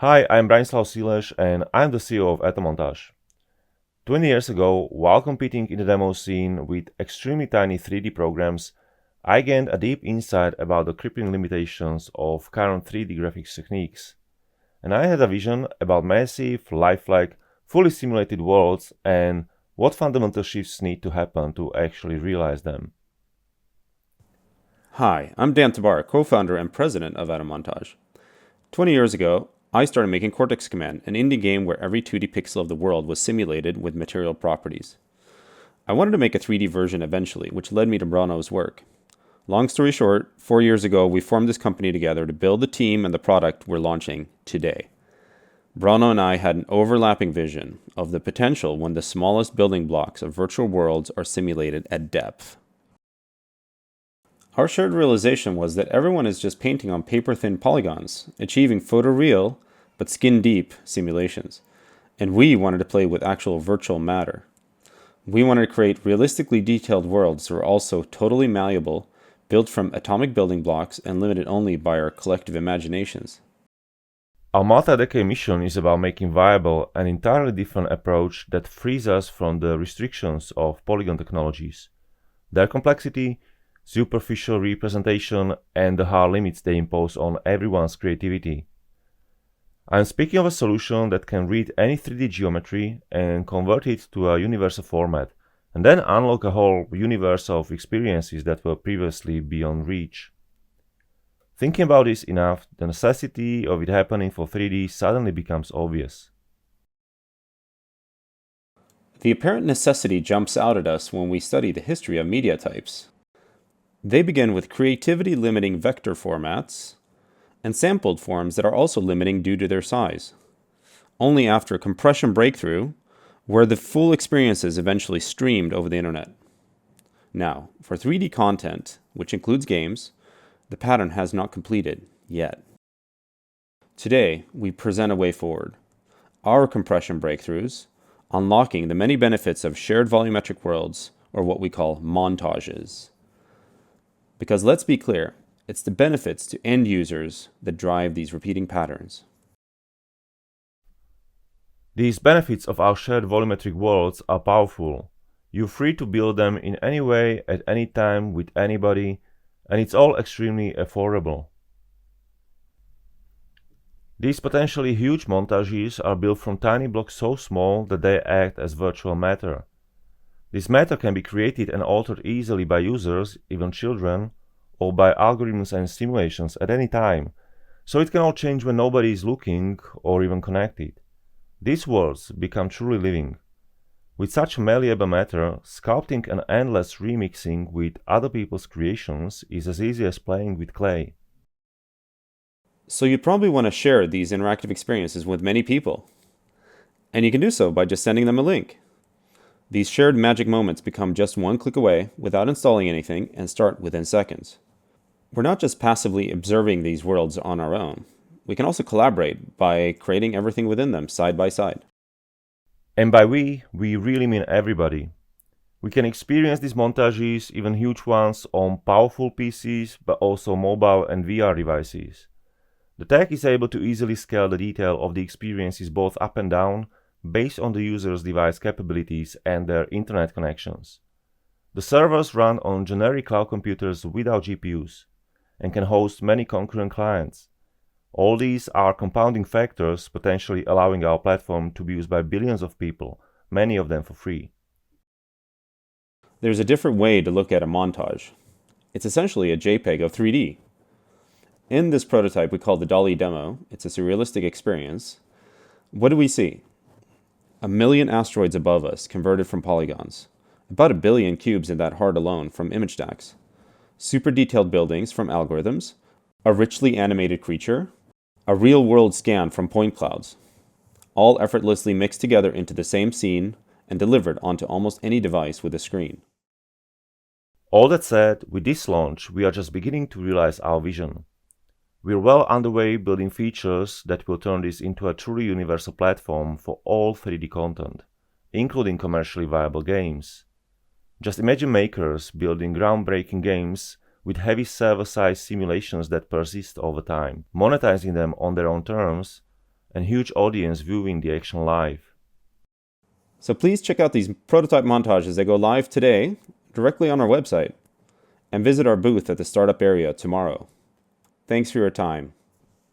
Hi, I'm SLUSH and I'm the CEO of Atomontage. 20 years ago, while competing in the demo scene with extremely tiny 3D programs, I gained a deep insight about the crippling limitations of current 3D graphics techniques. And I had a vision about massive, lifelike, fully simulated worlds and what fundamental shifts need to happen to actually realize them. Hi, I'm Dan Tabar, co-founder and president of Atomontage. 20 years ago, I started making Cortex Command, an indie game where every 2D pixel of the world was simulated with material properties. I wanted to make a 3D version eventually, which led me to Bruno's work. Long story short, 4 years ago, we formed this company together to build the team and the product we're launching today. Bruno and I had an overlapping vision of the potential when the smallest building blocks of virtual worlds are simulated at depth. Our shared realization was that everyone is just painting on paper-thin polygons, achieving photoreal but skin-deep simulations. And we wanted to play with actual virtual matter. We wanted to create realistically detailed worlds that were also totally malleable, built from atomic building blocks and limited only by our collective imaginations. Our multi-decade mission is about making viable an entirely different approach that frees us from the restrictions of polygon technologies. Their complexity, superficial representation, and the hard limits they impose on everyone's creativity. I'm speaking of a solution that can read any 3D geometry and convert it to a universal format, and then unlock a whole universe of experiences that were previously beyond reach. Thinking about this enough, the necessity of it happening for 3D suddenly becomes obvious. The apparent necessity jumps out at us when we study the history of media types. They begin with creativity limiting vector formats and sampled forms that are also limiting due to their size. Only after a compression breakthrough were the full experiences eventually streamed over the internet. Now, for 3D content, which includes games, the pattern has not completed yet. Today, we present a way forward. Our compression breakthroughs, unlocking the many benefits of shared volumetric worlds, or what we call montages. Because let's be clear, it's the benefits to end users that drive these repeating patterns. These benefits of our shared volumetric worlds are powerful. You're free to build them in any way, at any time, with anybody, and it's all extremely affordable. These potentially huge montages are built from tiny blocks so small that they act as virtual matter. This matter can be created and altered easily by users, even children, or by algorithms and simulations at any time, so it can all change when nobody is looking or even connected. These worlds become truly living. With such malleable matter, sculpting and endless remixing with other people's creations is as easy as playing with clay. So you'd probably want to share these interactive experiences with many people. And you can do so by just sending them a link. These shared magic moments become just one click away without installing anything and start within seconds. We're not just passively observing these worlds on our own. We can also collaborate by creating everything within them side by side. And by we really mean everybody. We can experience these montages, even huge ones, on powerful PCs, but also mobile and VR devices. The tech is able to easily scale the detail of the experiences both up and down, based on the user's device capabilities and their internet connections. The servers run on generic cloud computers without GPUs, and can host many concurrent clients. All these are compounding factors potentially allowing our platform to be used by billions of people, many of them for free. There's a different way to look at a montage. It's essentially a JPEG of 3D. In this prototype we call the Dolly Demo, it's a surrealistic experience. What do we see? 1 million asteroids above us converted from polygons. About 1 billion cubes in that hard alone from image stacks. Super detailed buildings from algorithms. A richly animated creature. A real-world scan from point clouds. All effortlessly mixed together into the same scene and delivered onto almost any device with a screen. All that said, with this launch, we are just beginning to realize our vision. We're well underway building features that will turn this into a truly universal platform for all 3D content, including commercially viable games. Just imagine makers building groundbreaking games with heavy server-side simulations that persist over time, monetizing them on their own terms, and huge audience viewing the action live. So please check out these prototype montages that go live today, directly on our website, and visit our booth at the startup area tomorrow. Thanks for your time.